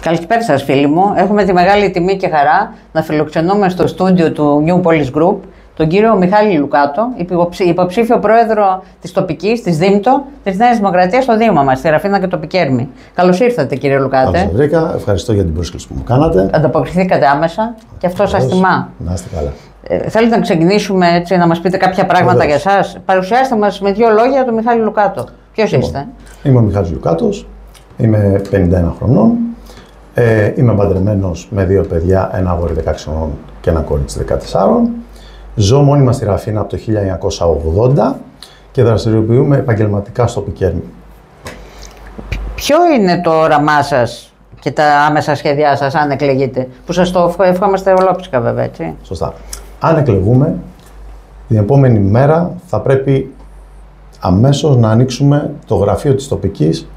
Καλησπέρα σας, φίλοι μου. Έχουμε τη μεγάλη τιμή και χαρά να φιλοξενούμε στο στούντιο του New Police Group τον κύριο Μιχάλη Λουκάτο, υποψήφιο πρόεδρο της τοπικής, της ΔΥΜΤΟ, της Νέας Δημοκρατίας στο Δήμα μας, στη Ραφίνα και Τοπικέρμη. Καλώς ήρθατε, κύριε Λουκάτε. Καλώς βρήκα. Ευχαριστώ για την πρόσκληση που μου κάνατε. Ανταποκριθήκατε άμεσα και αυτό σας τιμά. Να είστε καλά. Θέλετε να ξεκινήσουμε έτσι, να μας πείτε κάποια πράγματα για εσάς? Παρουσιάστε μας με δύο λόγια τον Μιχάλη Λουκάτο. Ποιος είστε? Είμαι ο Μιχάλης Λουκάτος, είμαι 51 χρονών. Είμαι παντρεμένος με δύο παιδιά, ένα αγόρι 16 χρονών και ένα κορίτσι 14. Ζω μόνιμα στη Ραφίνα από το 1980 και δραστηριοποιούμε επαγγελματικά στο Πικέρμι. Ποιο είναι το όραμά σας και τα άμεσα σχέδιά σας, αν εκλεγείτε, που σας το ευχόμαστε ολόψυχα βέβαια, έτσι? Σωστά. Αν εκλεγούμε, την επόμενη μέρα θα πρέπει αμέσως να ανοίξουμε το γραφείο της τοπικής,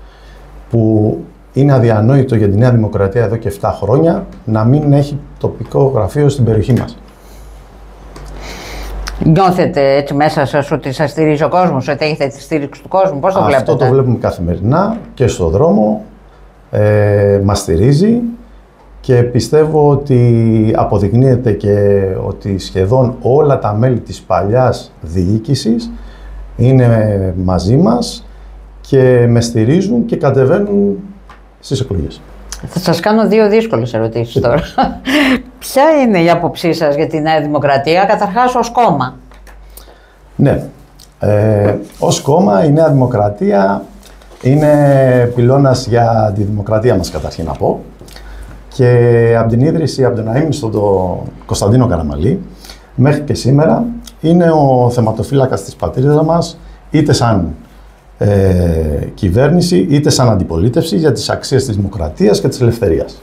που είναι αδιανόητο για τη Νέα Δημοκρατία εδώ και 7 χρόνια να μην έχει τοπικό γραφείο στην περιοχή μας. Νιώθετε έτσι μέσα σας ότι σας στηρίζει ο κόσμος, ότι έχετε τη στήριξη του κόσμου? Πώς το βλέπετε? Αυτό το βλέπουμε καθημερινά και στο δρόμο. Μας στηρίζει και πιστεύω ότι αποδεικνύεται και ότι σχεδόν όλα τα μέλη της παλιάς διοίκησης είναι μαζί μας και με στηρίζουν και κατεβαίνουν στις εκλογές. Θα σας κάνω δύο δύσκολες ερωτήσεις τώρα. Ποια είναι η άποψή σας για τη Νέα Δημοκρατία, καταρχάς ως κόμμα? Ναι, ως κόμμα η Νέα Δημοκρατία είναι πυλώνας για τη δημοκρατία μας, καταρχήν να πω. Και από την ίδρυση, από τον αείμνηστο τον Κωνσταντίνο Καραμαλή, μέχρι και σήμερα είναι ο θεματοφύλακας της πατρίδας μας, είτε σαν κυβέρνηση, είτε σαν αντιπολίτευση για τις αξίες της δημοκρατίας και της ελευθερίας.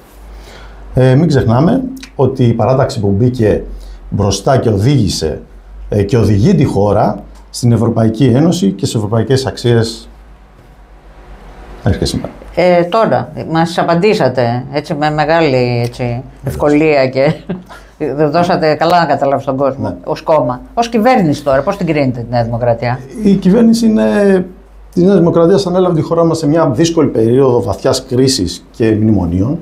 Μην ξεχνάμε ότι η παράταξη που μπήκε μπροστά και οδήγησε και οδηγεί τη χώρα στην Ευρωπαϊκή Ένωση και στις ευρωπαϊκές αξίες μέχρι και σήμερα. Τώρα, μας απαντήσατε έτσι, με μεγάλη έτσι, ευκολία και δώσατε καλά να καταλάβει στον κόσμο, ναι. Ως κόμμα. Ως κυβέρνηση τώρα, πώς την κρίνετε τη Νέα Δημοκρατία? Η κυβέρνηση της Νέας Δημοκρατίας ανέλαβε τη χώρα μας σε μια δύσκολη περίοδο βαθιάς κρίσης και μνημονίων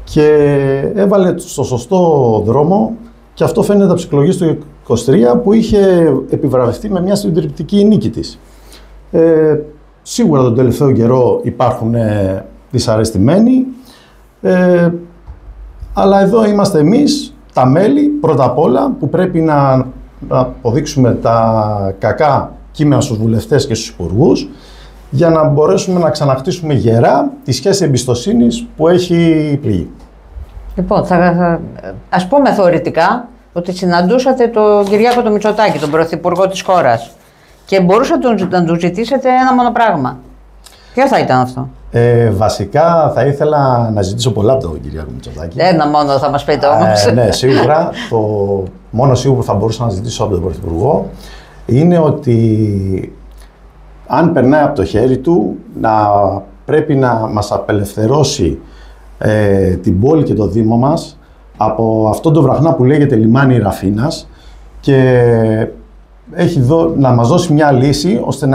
και έβαλε στο σωστό δρόμο, και αυτό φαίνεται από τις εκλογές του 2023 που είχε επιβραβευτεί με μια συντριπτική νίκη της. Σίγουρα τον τελευταίο καιρό υπάρχουν δυσαρεστημένοι, αλλά εδώ είμαστε εμείς, τα μέλη, πρώτα απ' όλα, που πρέπει να αποδείξουμε τα κακά κείμενα στους βουλευτές και στους υπουργούς, για να μπορέσουμε να ξαναχτίσουμε γερά τη σχέση εμπιστοσύνης που έχει πληγεί. Λοιπόν, ας πούμε θεωρητικά ότι συναντούσατε τον Κυριάκο τον Μητσοτάκη, τον Πρωθυπουργό της χώρας, και μπορούσατε να του ζητήσετε ένα μόνο πράγμα. Ποιο θα ήταν αυτό? Βασικά θα ήθελα να ζητήσω πολλά από τον Κυριάκο Μητσοτάκη. Ένα μόνο θα μας πείτε όμως. Ναι, σίγουρα. Το μόνο σίγουρο που θα μπορούσα να ζητήσω από τον Πρωθυπουργό είναι ότι αν περνάει από το χέρι του, πρέπει να μας απελευθερώσει την πόλη και το Δήμο μας από αυτό το βραχνά που λέγεται λιμάνι Ραφίνας, και να μας δώσει μια λύση ώστε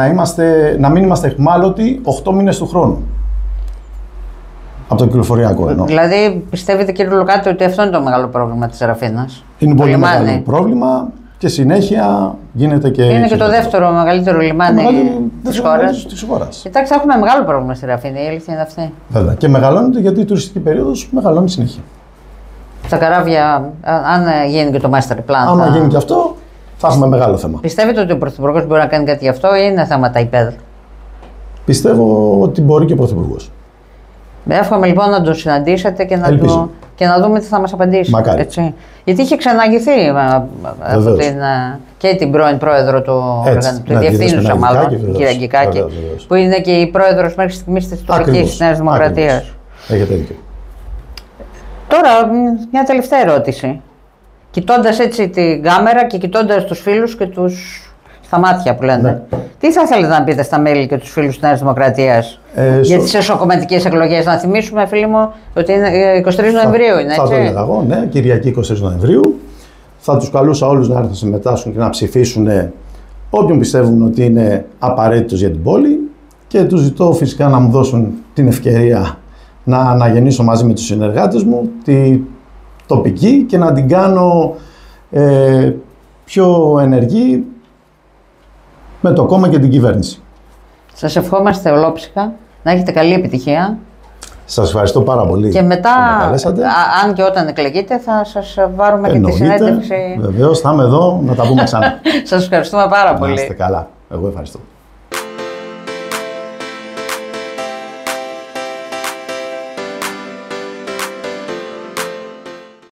να μην είμαστε εχμάλωτοι 8 μήνες του χρόνου από το κυκλοφοριακό εννοώ. Δηλαδή πιστεύετε, κύριε Λουκάτε, ότι αυτό είναι το μεγάλο πρόβλημα της Ραφίνας? Είναι πολύ μεγάλο πρόβλημα και συνέχεια γίνεται και... Είναι και το δεύτερο μεγαλύτερο λιμάνι της χώρας. Κοιτάξτε, έχουμε μεγάλο πρόβλημα στη Ραφίνα, η αλήθεια είναι αυτή. Βέβαια. Και μεγαλώνεται γιατί η τουριστική περίοδος μεγαλώνει συνέχεια. Τα καράβια, αν γίνει και το master plan. Άμα γίνει και αυτό, θα έχουμε μεγάλο θέμα. Πιστεύετε ότι ο Πρωθυπουργός μπορεί να κάνει κάτι γι' αυτό, ή είναι θέματα υπέρ? Πιστεύω ότι μπορεί και ο Πρωθυπουργός. Εύχομαι λοιπόν να τον συναντήσετε και να δούμε τι θα μας απαντήσει. Μακάρι. Έτσι. Γιατί είχε ξαναγηθεί από και την πρώην πρόεδρο του διευθύνουσα μάλλον, κύριε Αγγικάκη, που είναι και η πρόεδρος μέχρι στιγμής της τοπικής της Νέας Δημοκρατίας. Έχετε δίκιο. Τώρα, μια τελευταία ερώτηση. Κοιτώντας έτσι την κάμερα και κοιτώντας τους φίλους και στα μάτια που λένε, ναι. Τι θα θέλετε να πείτε στα μέλη και τους φίλους της Νέας Δημοκρατίας για τις εσωκομματικές εκλογές? Να θυμίσουμε, φίλοι μου, ότι είναι 23 Νοεμβρίου, είναι έτσι? Θα το έλεγα εγώ, ναι, Κυριακή 23 Νοεμβρίου. Θα τους καλούσα όλους να έρθουν να συμμετάσχουν και να ψηφίσουν όποιον πιστεύουν ότι είναι απαραίτητος για την πόλη, και τους ζητώ φυσικά να μου δώσουν την ευκαιρία να αναγεννήσω μαζί με τους συνεργάτες μου τη τοπική και να την κάνω πιο ενεργή με το κόμμα και την κυβέρνηση. Σας ευχόμαστε ολόψυχα, να έχετε καλή επιτυχία. Σας ευχαριστώ πάρα πολύ. Και μετά, αν και όταν εκλεγείτε, θα σας βάλουμε και τη συνέντευξη. Βεβαίως, θα είμαι εδώ να τα πούμε ξανά. Σας ευχαριστούμε πάρα πολύ. Να είστε καλά. Εγώ ευχαριστώ.